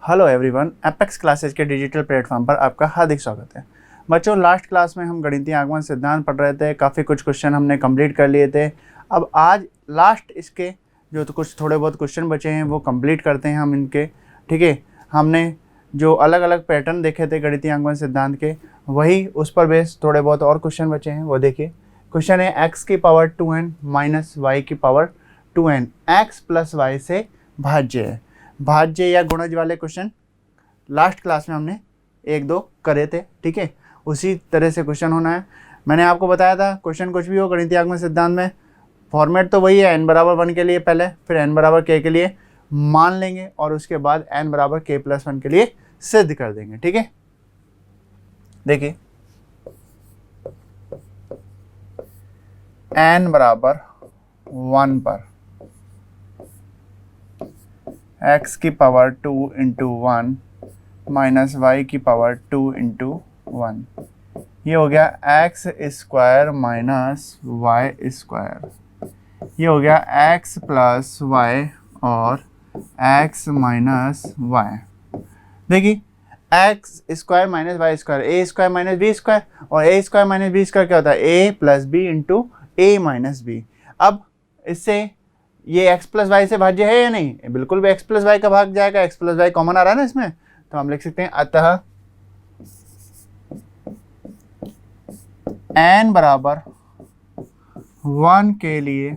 Hello everyone, apex classes के digital platform पर आपका हार्दिक स्वागत है। बच्चों, लास्ट क्लास में हम गणितीय आगमन सिद्धांत पढ़ रहे थे। काफ़ी कुछ क्वेश्चन हमने कंप्लीट कर लिए थे। अब आज लास्ट इसके जो तो कुछ थोड़े बहुत क्वेश्चन बचे हैं वो कंप्लीट करते हैं हम इनके। ठीक है, हमने जो अलग अलग पैटर्न देखे थे गणितीय आगमन सिद्धांत के, वही उस पर बेस थोड़े बहुत और क्वेश्चन बचे हैं, वो देखिए। क्वेश्चन है x की पावर 2n माइनस वाई की power 2n x plus Y से भाज्य है। भाज्य या गुणज वाले क्वेश्चन लास्ट क्लास में हमने एक दो करे थे। ठीक है, उसी तरह से क्वेश्चन होना है। मैंने आपको बताया था क्वेश्चन कुछ भी हो गणितीय आगमन सिद्धांत में, फॉर्मेट तो वही है, n बराबर 1 के लिए पहले, फिर n बराबर k के लिए मान लेंगे और उसके बाद n बराबर k प्लस 1 के लिए सिद्ध कर देंगे। ठीक है, देखिए n बराबर 1 पर x की पावर 2 इंटू 1 माइनस वाई की पावर 2 इंटू 1, ये हो गया x square minus Y square. ये हो गया x प्लस वाई और x माइनस वाई। देखिए x square minus Y square, a square minus b square, और a square minus b square क्या होता है, a plus b into a minus b. अब इससे ये x प्लस वाई से भाज्य है या नहीं, बिल्कुल भी x प्लस वाई का भाग जाएगा, x प्लस वाई कॉमन आ रहा है ना इसमें, तो हम लिख सकते हैं अतः n बराबर 1 के लिए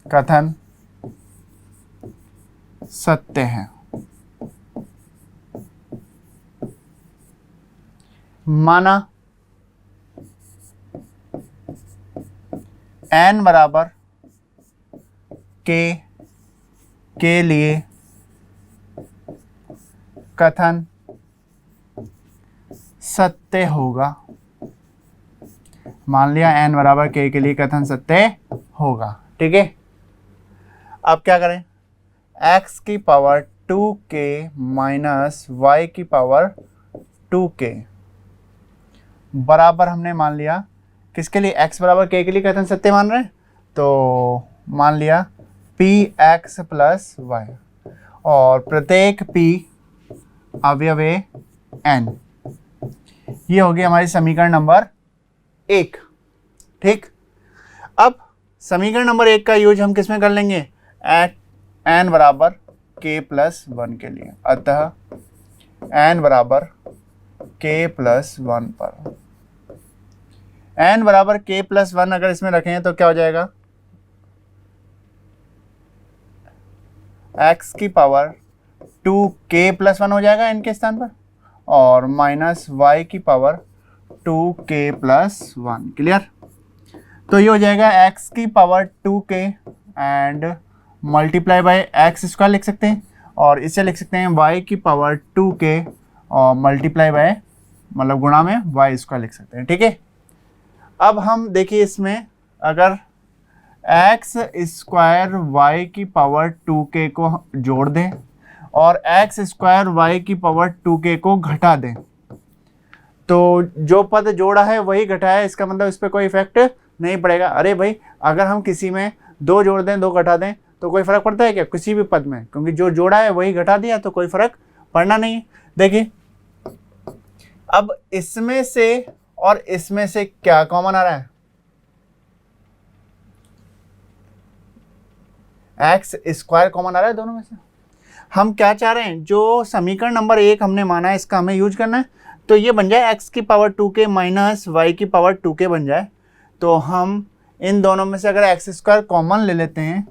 कथन सत्य है। माना n बराबर के लिए कथन सत्य होगा। मान लिया n बराबर k के लिए कथन सत्य होगा। ठीक है, अब क्या करें, x की पावर 2k माइनस वाई की पावर 2k बराबर हमने मान लिया किसके लिए, x बराबर k के लिए कथन सत्य मान रहे हैं, तो मान लिया px प्लस वाई, और प्रत्येक p अवयवे n। ये हो गया हमारी समीकरण नंबर 1। ठीक, अब समीकरण नंबर 1 का यूज हम किस में कर लेंगे, n बराबर k प्लस 1 के लिए। अतः n बराबर k प्लस 1 पर n बराबर k प्लस 1 अगर इसमें रखें तो क्या हो जाएगा, x की पावर 2k प्लस 1 हो जाएगा n के स्थान पर, और माइनस y की पावर 2k प्लस 1। क्लियर, तो ये हो जाएगा x की power 2k and multiply by x square लिख सकते हैं, और इसे लिख सकते हैं y की पावर 2k और मल्टीप्लाई बाय मतलब गुणा में y स्क्वायर लिख सकते हैं। ठीक है, अब हम देखिए इसमें अगर x स्क्वायर y की पावर 2k को जोड़ दें और x स्क्वायर y की पावर 2k को घटा दें, तो जो पद जोड़ा है वही घटा है, इसका मतलब इस पर कोई इफेक्ट नहीं पड़ेगा। अरे भाई, अगर हम किसी में 2 जोड़ दें 2 घटा दें तो कोई फर्क पड़ता है क्या, किसी भी पद में, क्योंकि जो जोड़ा है वही घटा दिया तो कोई फर्क पड़ना नहीं है। देखिए अब इसमें से और इसमें से क्या कॉमन आ रहा है, एक्स स्क्वायर कॉमन आ रहा है दोनों में से। हम क्या चाह रहे हैं, जो समीकरण नंबर 1 हमने माना है इसका हमें यूज करना है, तो ये बन जाए x की पावर 2k माइनस वाई की पावर 2k बन जाए। तो हम इन दोनों में से अगर एक्स स्क्वायर कॉमन ले लेते हैं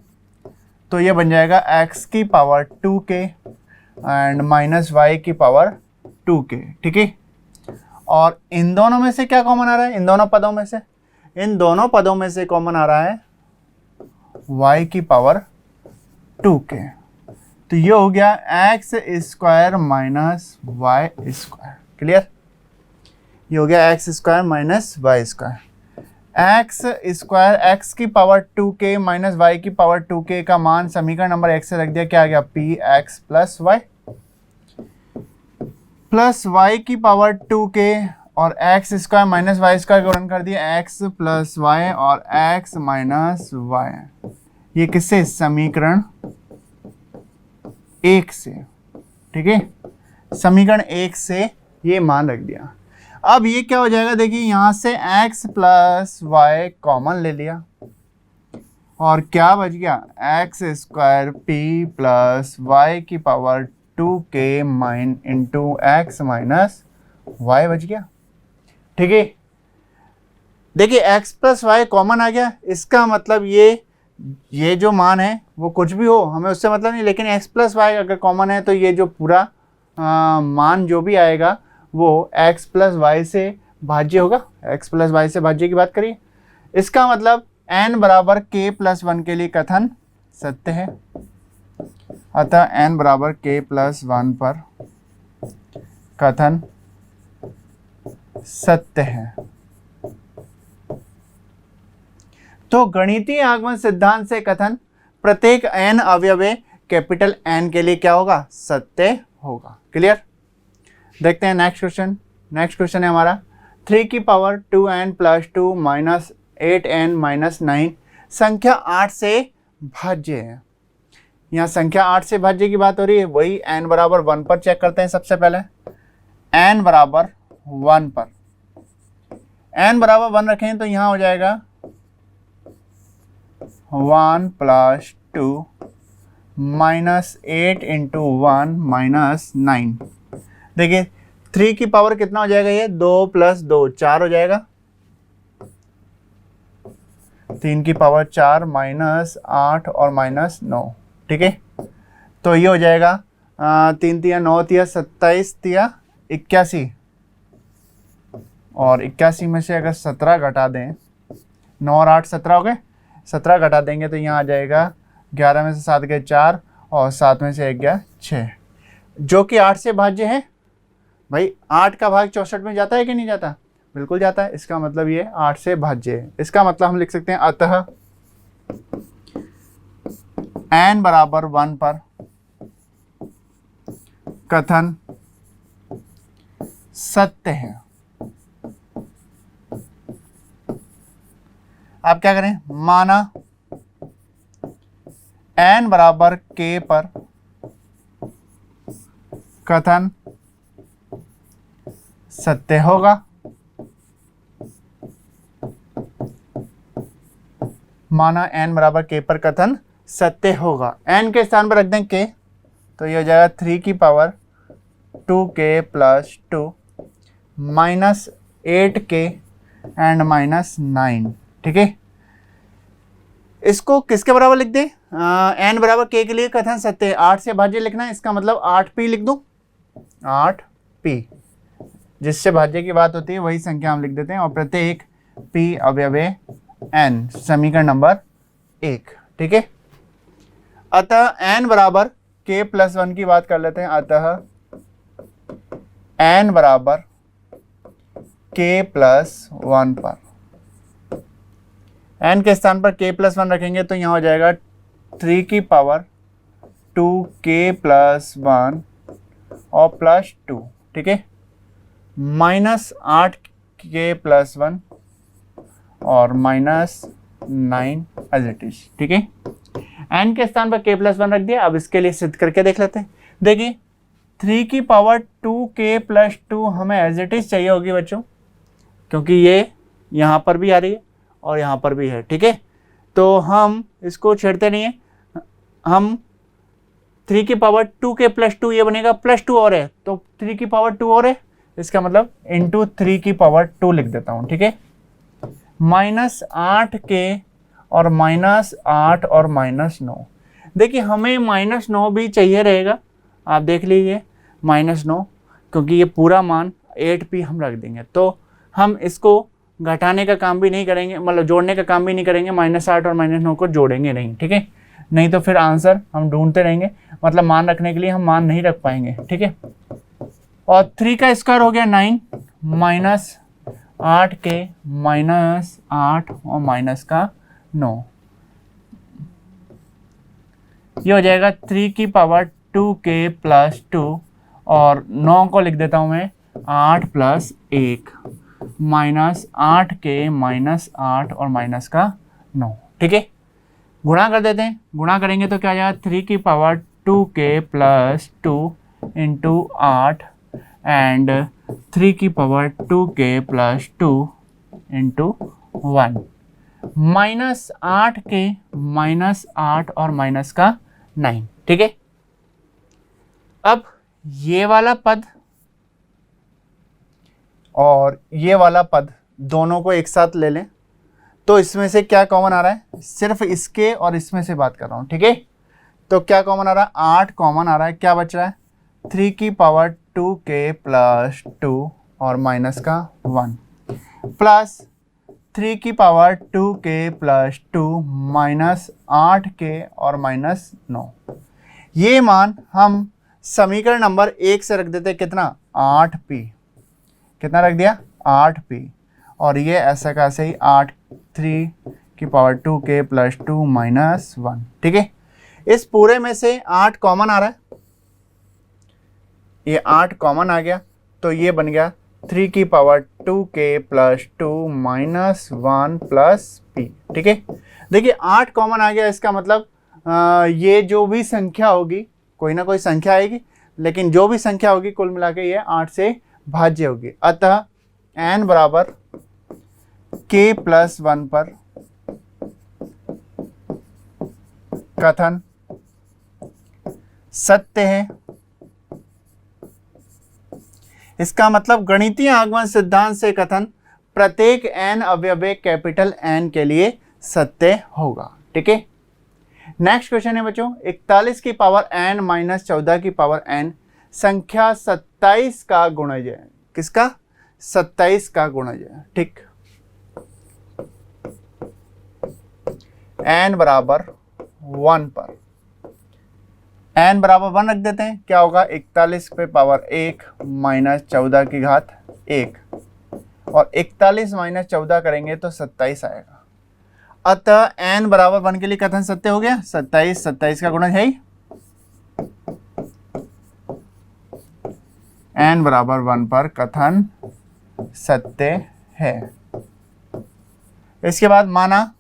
तो ये बन जाएगा x की power 2k and minus Y की पावर 2k। ठीक है, और इन दोनों में से क्या कॉमन आ रहा है, इन दोनों पदों में से कॉमन आ रहा है y की पावर 2k। तो ये हो गया x square minus Y square. Clear, ये हो गया x square minus Y square. X square X की पावर 2k माइनस वाई की पावर 2k का मान समीकरण नंबर 1 से रख दिया, क्या आ गया, P X plus Y, plus Y की पावर 2k और X square minus Y square गुणन कर दिया एक्स प्लस वाई और एक्स माइनस वाई। ये किससे, समीकरण 1 से, ठीक है, समीकरण 1 से ये मान रख दिया। अब ये क्या हो जाएगा, देखिए यहाँ से x प्लस वाई कॉमन ले लिया और क्या बच गया, x square p plus Y की power 2k into x minus y बच गया, ठीक है। देखिए x प्लस वाई कॉमन आ गया, इसका मतलब ये जो मान है वो कुछ भी हो, हमें उससे मतलब नहीं, लेकिन x प्लस वाई अगर कॉमन है तो ये जो पूरा मान जो भी आएगा वो x प्लस वाई से भाज्य होगा। x प्लस वाई से भाज्य की बात करिए, इसका मतलब n बराबर k प्लस 1 के लिए कथन सत्य है। अतः n बराबर k प्लस 1 पर कथन सत्य है। तो गणितीय आगमन सिद्धांत से कथन प्रत्येक n अवयवे कैपिटल N के लिए क्या होगा, सत्य होगा। क्लियर। देखते हैं नेक्स्ट क्वेश्चन। नेक्स्ट क्वेश्चन है हमारा 3 की power 2n plus 2 minus 8n minus 9 संख्या 8 से भाज्य है। यहाँ संख्या 8 से भाज्य की बात हो रही है, वही n बराबर 1 पर चेक करते हैं। सबसे पहले n बराबर 1 पर, n बराबर 1 रखें तो यहाँ हो जाएगा 1 प्लस 2 माइनस 8 इंटू 1 माइनस 9। देखिए 3 की पावर कितना हो जाएगा, ये 2 प्लस 2 4 हो जाएगा, 3 की पावर 4 माइनस 8 और माइनस 9, ठीक है। तो ये हो जाएगा 3 तिया 9 तिया 27 तिया 81, और 81 में से अगर 17 घटा दें, 9 और 8 17 हो गए, 17 घटा देंगे तो यहाँ आ जाएगा 11 में से 7 गए 4 और 7 में से 1 गया 6, जो कि 8 से भाज्य है। भाई 8 का भाग 64 में जाता है कि नहीं जाता, बिल्कुल जाता है। इसका मतलब ये 8 से भाज्य है। इसका मतलब हम लिख सकते हैं अतः n बराबर 1 पर कथन सत्य है। आप क्या करें, माना n बराबर k पर कथन सत्य होगा। माना n बराबर k पर कथन सत्य होगा। n के स्थान पर रख दें k, तो ये हो जाएगा 3 की power 2k plus 2 minus 8k and minus 9, ठीक है। इसको किसके बराबर लिख दें, n बराबर k के लिए कथन सत्य है, 8 से भाज्य लिखना है, इसका मतलब 8p लिख दूं, 8p, जिससे भाज्य की बात होती है वही संख्या हम लिख देते हैं, और प्रत्येक p अवयवे n, समीकरण नंबर 1, ठीक है। अतः n बराबर k प्लस 1 की बात कर लेते हैं। अतः n बराबर k प्लस 1 पर, n के स्थान पर k प्लस 1 रखेंगे तो यहाँ हो जाएगा 3 की पावर 2k प्लस 1 और प्लस 2, ठीक है, माइनस 8k प्लस 1 और माइनस 9 एज इट इज, ठीक है। n के स्थान पर k प्लस 1 रख दिया। अब इसके लिए सिद्ध करके देख लेते हैं। देखिए 3 की पावर 2k प्लस 2 हमें एज इट इज चाहिए होगी बच्चों, क्योंकि ये यहाँ पर भी आ रही है और यहाँ पर भी है, ठीक है। तो हम इसको छेड़ते नहीं है, हम 3 की पावर 2k प्लस 2 ये बनेगा प्लस 2 और है, तो 3 की पावर 2 और है, इसका मतलब इंटू 3 की पावर 2 लिख देता हूँ, ठीक है। माइनस 8k और माइनस 8 और माइनस 9। देखिए हमें माइनस 9 भी चाहिए रहेगा, आप देख लीजिए माइनस 9, क्योंकि ये पूरा मान 8p हम रख देंगे, तो हम इसको घटाने का काम भी नहीं करेंगे, मतलब जोड़ने का काम भी नहीं करेंगे, माइनस 8 और माइनस 9 को जोड़ेंगे नहीं, ठीक है। नहीं तो फिर आंसर हम ढूंढते रहेंगे, मतलब मान रखने के लिए हम मान नहीं रख पाएंगे, ठीक है। और 3 का स्क्वायर हो गया 9 माइनस 8k माइनस 8 और माइनस का 9, ये हो जाएगा 3 की पावर 2k प्लस 2 और 9 को लिख देता हूँ मैं 8 प्लस 1 माइनस 8k माइनस 8 और माइनस का 9, ठीक है। गुणा कर देते हैं, गुणा करेंगे तो क्या आ जाएगा 3 की पावर 2k+2 इंटू 8 एंड 3 की पावर 2k+2 इंटू 1 -8k -8 और माइनस का 9। ठीक है, अब ये वाला पद और ये वाला पद दोनों को एक साथ ले लें तो इसमें से क्या कॉमन आ रहा है, सिर्फ इसके और इसमें से बात कर रहा हूँ। ठीक है, तो क्या कॉमन आ रहा है, 8 कॉमन आ रहा है, क्या बच रहा है 3 की पावर 2k+2 और माइनस का 1 प्लस 3 की पावर 2k+2 -8k और -9। ये मान हम समीकरण नंबर 1 से रख देते, कितना 8p, कितना रख दिया 8p, और ये ऐसा कैसे ही 8 3 की पावर 2k+2 -1। ठीक है, इस पूरे में से 8 कॉमन आ रहा है, ये 8 कॉमन आ गया तो ये बन गया 3 की पावर 2k+2 -1 प्लस p। ठीक है, देखिए 8 कॉमन आ गया, इसका मतलब ये जो भी संख्या होगी, कोई ना कोई संख्या आएगी, लेकिन जो भी संख्या होगी कुल मिला के ये 8 से भाज्य होगी। अतः n बराबर k+1 पर कथन सत्य है। इसका मतलब गणितीय आगमन सिद्धांत से कथन प्रत्येक n अवयवे कैपिटल N के लिए सत्य होगा। ठीक है, नेक्स्ट क्वेश्चन है बच्चों, 41 की पावर n -14 की पावर n संख्या 27 का गुणज है। किसका, 27 का गुणज है। ठीक, n बराबर 1 पर n बराबर 1 रख देते हैं, क्या होगा 41 पे पावर 1 -14 की घात 1 और 41 -14 करेंगे तो 27 आएगा। अतः n बराबर 1 के लिए कथन सत्य हो गया, 27 का गुणज है ही, n बराबर 1 पर कथन सत्य है। इसके बाद माना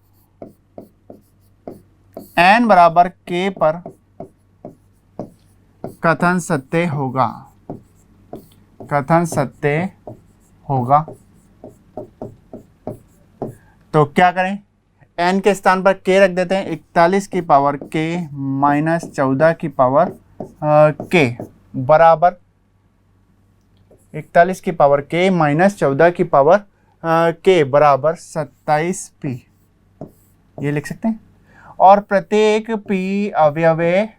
n बराबर k पर कथन सत्य होगा, कथन सत्य होगा तो क्या करें, n के स्थान पर k रख देते हैं, 41 की पावर k -14 की पावर k बराबर 41 की पावर k -14 की पावर k बराबर 27p, ये लिख सकते हैं। और प्रत्येक p अवयवे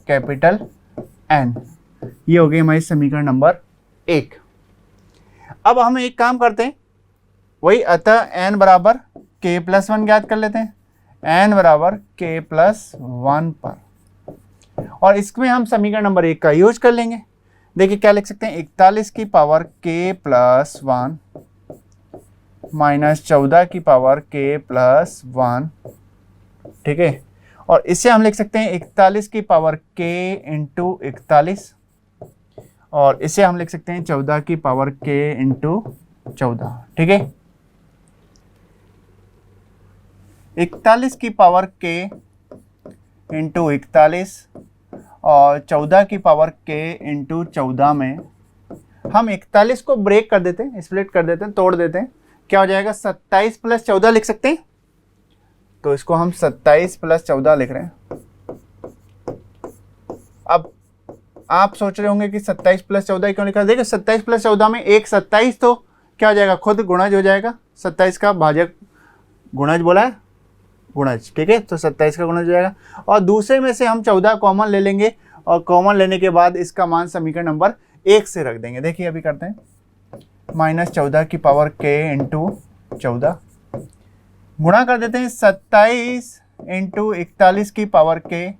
कैपिटल n, ये हो गई हमारी समीकरण नंबर 1। अब हम एक काम करते हैं, वही अतः n बराबर k+1 ज्ञात कर लेते हैं, n बराबर k+1 पर, और इसमें हम समीकरण नंबर 1 का यूज कर लेंगे। देखिए क्या लिख सकते हैं, 41 की पावर k+1 -14 की पावर k+1। ठीक है, और इसे हम लिख सकते हैं 41 की पावर k इंटू 41, और इसे हम लिख सकते हैं 14 की पावर k इंटू 14। ठीक है, 41 की पावर k इंटू 41 और 14 की पावर k इंटू 14 में हम 41 को ब्रेक कर देते हैं, स्प्लिट कर देते हैं, तोड़ देते हैं, क्या हो जाएगा 27 + 14 लिख सकते हैं, तो इसको हम 27 + 14 लिख रहे हैं। अब आप सोच रहे होंगे कि 27 + 14 क्यों लिखा, देखिए 27 + 14 में एक 27 तो क्या हो जाएगा, खुद गुणज हो जाएगा, 27 का भाजक गुणज बोला है, गुणज। ठीक है, तो 27 का गुणज हो जाएगा, और दूसरे में से हम 14 कॉमन ले लेंगे, और कॉमन लेने के बाद इसका मान समीकरण नंबर 1 से रख देंगे। देखिए अभी करते हैं, -14 की पावर k इंटू 14 गुणा कर देते हैं 27 इंटू 41 की पावर k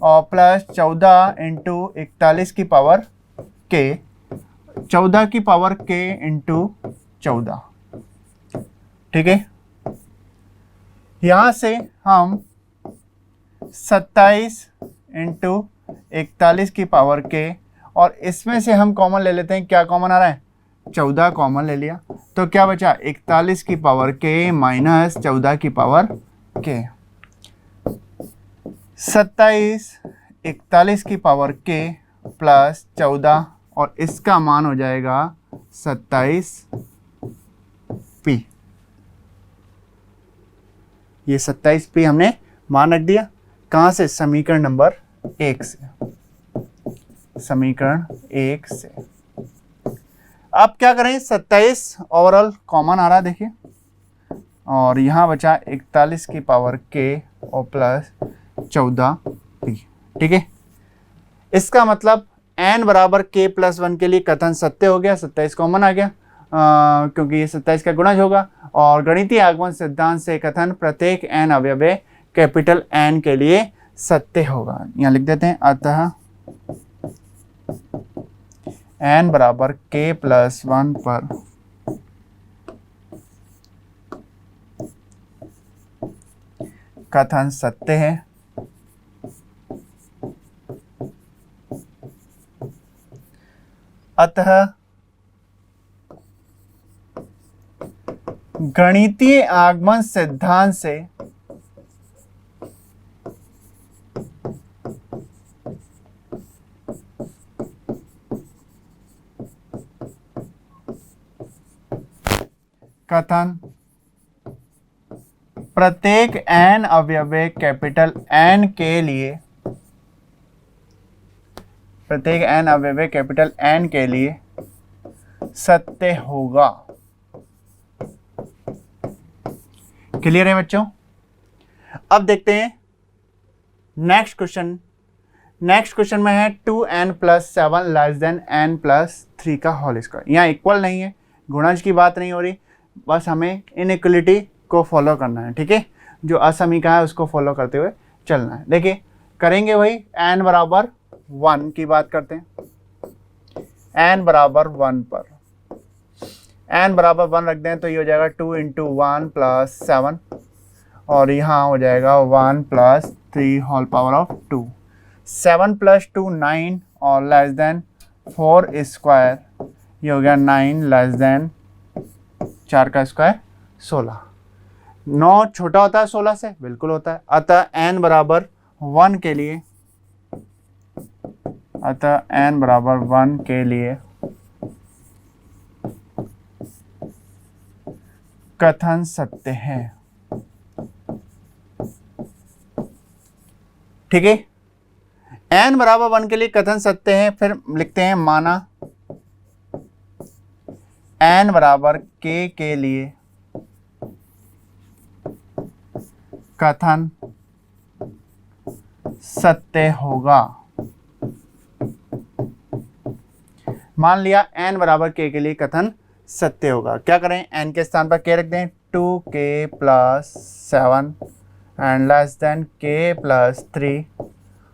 और प्लस 14 इंटू 41 की पावर k, 14 की पावर k इंटू 14। ठीक है, यहाँ से हम 27 इंटू 41 की पावर k, और इसमें से हम कॉमन ले लेते हैं, क्या कॉमन आ रहा है 14 कॉमन ले लिया, तो क्या बचा 41 की पावर k माइनस 14 की पावर k। 27 41 की पावर k प्लस 14 और इसका मान हो जाएगा 27p। ये 27p हमने मान रख दिया। कहाँ से? समीकरण नंबर 1 से। समीकरण 1 से अब क्या करें? 27 ओवरऑल कॉमन आ रहा है देखिए, और यहाँ बचा 41 की पावर k और प्लस 14p। ठीक है, इसका मतलब n बराबर k प्लस 1 के लिए कथन सत्य हो गया। 27 कॉमन आ गया क्योंकि ये 27 का गुणज होगा। और गणितीय आगमन सिद्धांत से कथन प्रत्येक n अवयव कैपिटल N के लिए सत्य होगा। यहाँ लिख देते हैं, अतः n बराबर k प्लस 1 पर कथन सत्य है। अतः गणितीय आगमन सिद्धांत से कथन प्रत्येक n अवयव कैपिटल N के लिए, प्रत्येक n अवयव कैपिटल N के लिए सत्य होगा। क्लियर है बच्चों? अब देखते हैं नेक्स्ट क्वेश्चन। नेक्स्ट क्वेश्चन में है 2n plus 7 less then n plus 3 का होल स्क्वायर। यहाँ इक्वल नहीं है, गुणज की बात नहीं हो रही, बस हमें इनइक्वलिटी को फॉलो करना है। ठीक है, जो असमीका है उसको फॉलो करते हुए चलना है। देखिए करेंगे वही, n बराबर 1 की बात करते हैं। n बराबर 1 पर n बराबर 1 रख दें तो ये हो जाएगा 2 इंटू 1 प्लस 7 और यहाँ हो जाएगा 1 plus 3 whole power of 2। 7 plus 2 9 और लेस देन 4 स्क्वायर, ये हो गया 9 लेस देन 4 का स्क्वायर 16। 9 छोटा होता है 16 से? बिल्कुल होता है। अतः n बराबर 1 के लिए, अतः n बराबर 1 के लिए कथन सत्य है। ठीक है, n बराबर 1 के लिए कथन सत्य है। फिर लिखते हैं माना n बराबर k के लिए कथन सत्य होगा। मान लिया n बराबर k के लिए कथन सत्य होगा। क्या करें? n के स्थान पर k रख दें, 2k plus 7 and less than k plus 3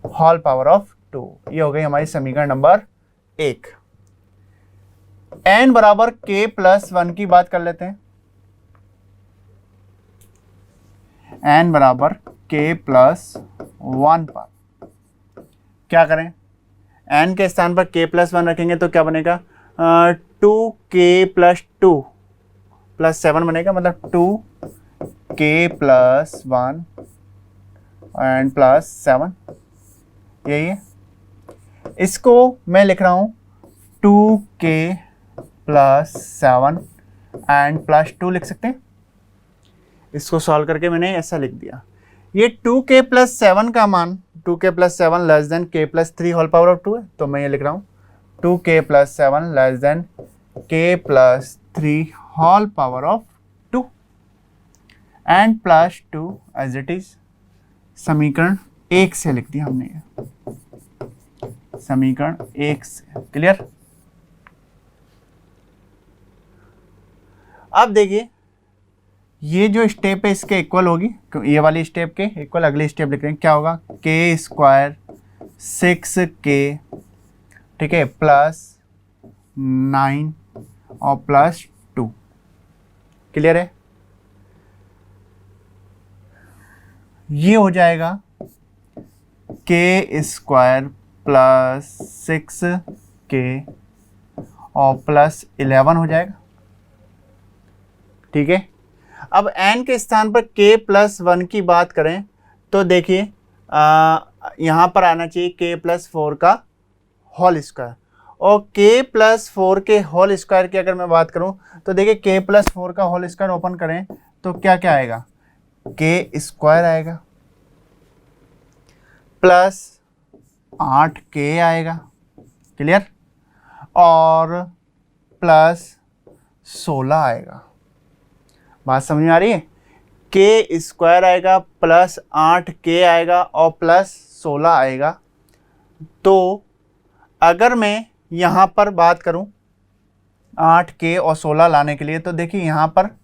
whole power of 2। ये हो गई हमारी समीकरण नंबर 1। n बराबर k प्लस 1 की बात कर लेते हैं। n बराबर k प्लस 1 पर क्या करें? n के स्थान पर k प्लस 1 रखेंगे तो क्या बनेगा? 2k प्लस 2 प्लस 7 बनेगा, मतलब 2k प्लस 1 एंड प्लस 7, यही है। इसको मैं लिख रहा हूँ 2k प्लस 7 एंड प्लस 2 लिख सकते हैं। इसको सॉल्व करके मैंने ऐसा लिख दिया। ये 2k प्लस 7 का मान 2k plus 7 less than k plus 3 whole power of 2 है, तो मैं ये लिख रहा हूँ 2k plus 7 less than k plus 3 whole power of 2 and plus 2 as it is. समीकरण 1 से लिख दिया हमने ये, समीकरण 1 से। क्लियर? अब देखिए ये जो स्टेप है इसके इक्वल होगी, ये वाली स्टेप के इक्वल अगली स्टेप लिख रहे हैं। क्या होगा? k स्क्वायर 6k, ठीक है, प्लस 9 और प्लस 2। क्लियर है? ये हो जाएगा k स्क्वायर प्लस 6k और प्लस 11 हो जाएगा। ठीक है, अब n के स्थान पर k प्लस 1 की बात करें तो देखिए यहाँ पर आना चाहिए k+4 का होल स्क्वायर। और k+4 के होल स्क्वायर की अगर मैं बात करूँ तो देखिए k+4 का होल स्क्वायर ओपन करें तो क्या क्या आएगा, k² आएगा प्लस 8k आएगा, क्लियर, और प्लस 16 आएगा। बात समझ में आ रही है, k² आएगा प्लस 8k आएगा और प्लस 16 आएगा। तो अगर मैं यहाँ पर बात करूँ 8k और 16 लाने के लिए, तो देखिए यहाँ पर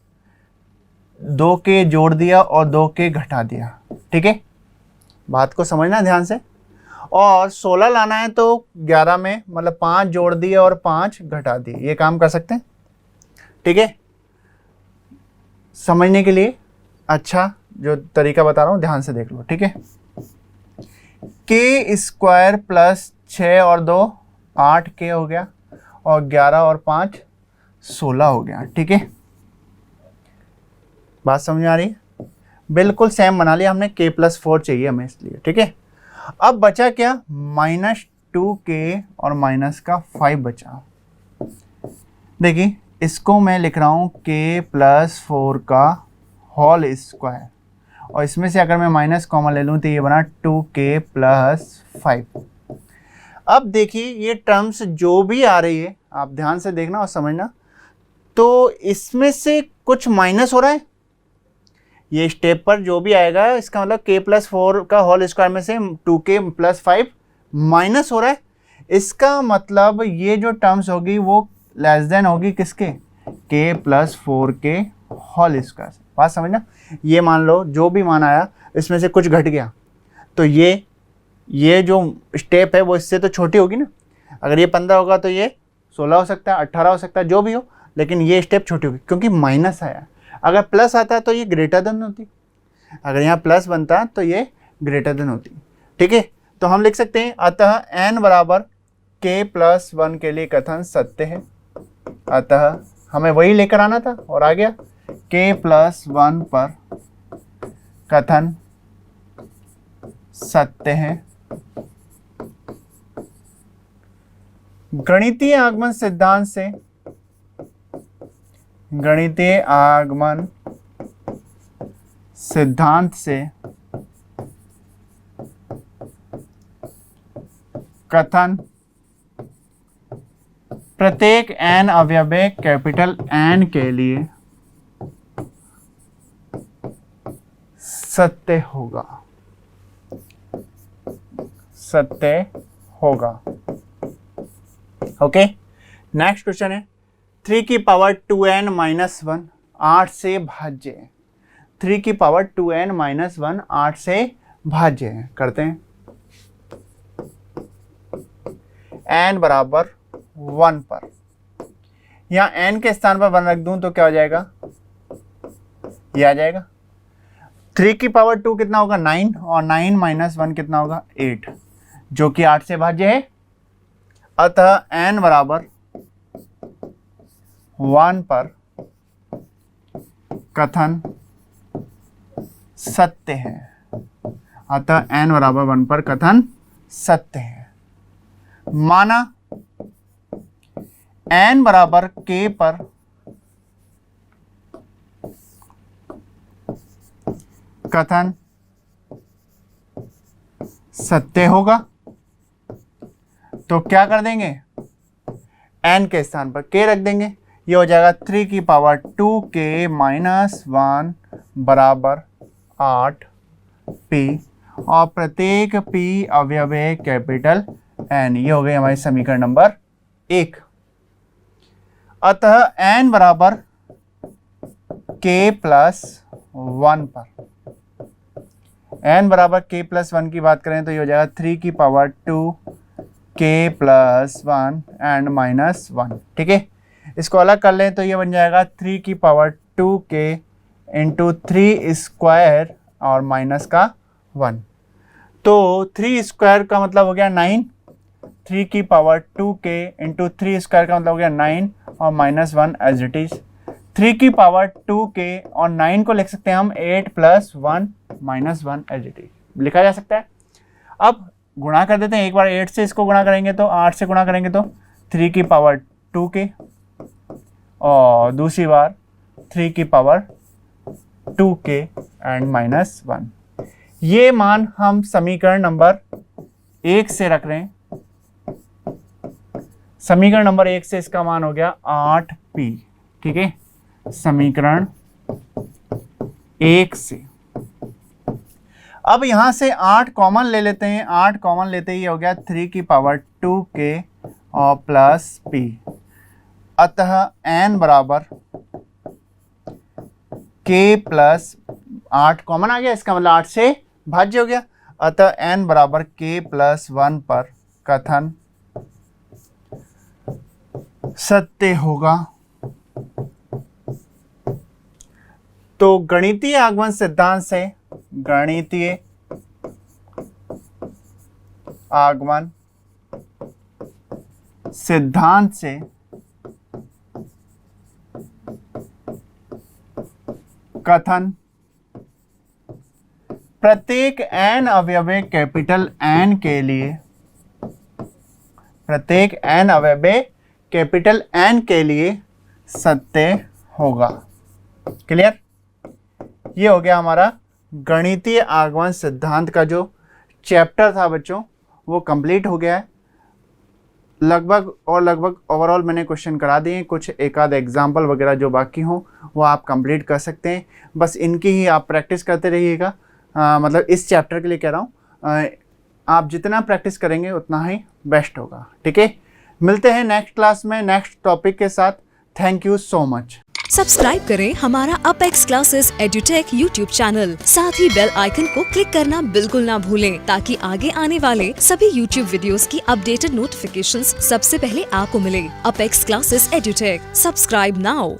2k जोड़ दिया और 2k घटा दिया, ठीक है, बात को समझना ध्यान से। और 16 लाना है तो 11 में मतलब 5 जोड़ दिए और 5 घटा दिए, ये काम कर सकते हैं, ठीक है। समझने के लिए अच्छा जो तरीका बता रहा हूँ ध्यान से देख लो, ठीक है। k² प्लस 6 और 2 8k हो गया और 11 और 5 16 हो गया, ठीक है। बात समझ में आ रही है, बिल्कुल सेम बना लिया हमने, k+4 चाहिए हमें इसलिए, ठीक है। अब बचा क्या, -2k और माइनस का 5 बचा। देखिए इसको मैं लिख रहा हूँ k+4 का होल स्क्वायर, और इसमें से अगर मैं माइनस कॉमन ले लूँ तो ये बना 2k + 5। अब देखिए ये टर्म्स जो भी आ रही है आप ध्यान से देखना और समझना, तो इसमें से कुछ माइनस हो रहा है, ये स्टेप पर जो भी आएगा इसका मतलब k+4 का होल स्क्वायर में से 2k + 5 माइनस हो रहा है। इसका मतलब ये जो टर्म्स होगी वो लेस देन होगी किसके, k+4 के होल स्क्वायर से। बात समझना, ये मान लो जो भी मान आया इसमें से कुछ घट गया तो ये जो स्टेप है वो इससे तो छोटी होगी ना। अगर ये 15 होगा तो ये 16 हो सकता है, 18 हो सकता है, जो भी हो, लेकिन ये स्टेप छोटी होगी क्योंकि माइनस आया। अगर प्लस आता है तो ये ग्रेटर देन होती, अगर यहाँ प्लस बनता तो ये ग्रेटर देन होती, ठीक है। तो हम लिख सकते हैं अतः n बराबर k+1 के लिए कथन सत्य है। अतः हमें वही लेकर आना था और आ गया, k+1 पर कथन सत्य है। गणितीय आगमन सिद्धांत से कथन प्रत्येक n अवयवे कैपिटल N के लिए सत्य होगा। ओके, नेक्स्ट क्वेश्चन है 3 की पावर 2n - 1 8 से भाज्य है। 3 की पावर 2n - 1 8 से भाज्य है। करते हैं, n बराबर 1 पर, यहाँ n के स्थान पर 1 रख दूं तो क्या हो जाएगा, ये आ जाएगा। 3 की पावर 2 कितना होगा 9, और 9 - 1 कितना होगा 8, जो कि 8 से भाज्य है। अतः n बराबर 1 पर कथन सत्य है। अतः n बराबर 1 पर कथन सत्य है। माना n बराबर k पर कथन सत्य होगा तो क्या कर देंगे, n के स्थान पर k रख देंगे। ये हो जाएगा 3 की पावर 2k - 1 बराबर 8p, और प्रत्येक p अवयव कैपिटल n। ये हो गई हमारी समीकरण नंबर 1। अतः n बराबर k+1 पर, n बराबर k+1 की बात करें तो ये हो जाएगा 3 की पावर 2k+1 एंड -1, ठीक है। इसको अलग कर लें तो ये बन जाएगा 3 की पावर 2k इंटू 3 स्क्वायर और माइनस का 1। तो 3 स्क्वायर का मतलब हो गया 9, 3 की पावर 2k इंटू 3 स्क्वायर का मतलब हो गया 9 और -1 एज इट इज। 3 की पावर 2k और 9 को लिख सकते हैं हम 8 + 1 - 1 एज इट इज, लिखा जा सकता है। अब गुणा कर देते हैं, एक बार 8 से इसको गुणा करेंगे तो 8 से गुणा करेंगे तो 3 की पावर 2k, और दूसरी बार 3 की पावर 2k एंड -1। ये मान हम समीकरण नंबर 1 से रख रहे हैं। समीकरण नंबर 1 से इसका मान हो गया 8p, ठीक है, समीकरण 1 से। अब यहां से 8 कॉमन ले लेते हैं, 8 कॉमन लेते ही हो गया 3 की पावर 2k और प्लस p, अतः n बराबर k प्लस 8 कॉमन आ गया, इसका मतलब 8 से भाज्य हो गया, अतः n बराबर k प्लस 1 पर कथन सत्य होगा। तो गणितीय आगमन सिद्धांत से, गणितीय आगमन सिद्धांत से कथन प्रत्येक n अवयवे कैपिटल N के लिए, प्रत्येक n अवयवे कैपिटल N के लिए सत्य होगा। क्लियर? ये हो गया हमारा गणितीय आगमन सिद्धांत का जो चैप्टर था बच्चों, वो कंप्लीट हो गया है। लगभग ओवरऑल मैंने क्वेश्चन करा दिए, कुछ एक आध एग्जाम्पल वगैरह जो बाकी हों वो आप कंप्लीट कर सकते हैं। बस इनकी ही आप प्रैक्टिस करते रहिएगा, मतलब इस चैप्टर के लिए कह रहा हूँ, आप जितना प्रैक्टिस करेंगे उतना ही बेस्ट होगा। ठीक है, मिलते हैं नेक्स्ट क्लास में नेक्स्ट टॉपिक के साथ। Thank you so much. Subscribe करें हमारा Apex Classes Edutech YouTube channel, साथ ही बेल आइकन को क्लिक करना बिल्कुल ना भूलें, ताकि आगे आने वाले सभी यूट्यूब वीडियोस की अपडेटेड नोटिफिकेशंस सबसे पहले आपको मिले। Apex Classes Edutech, subscribe now.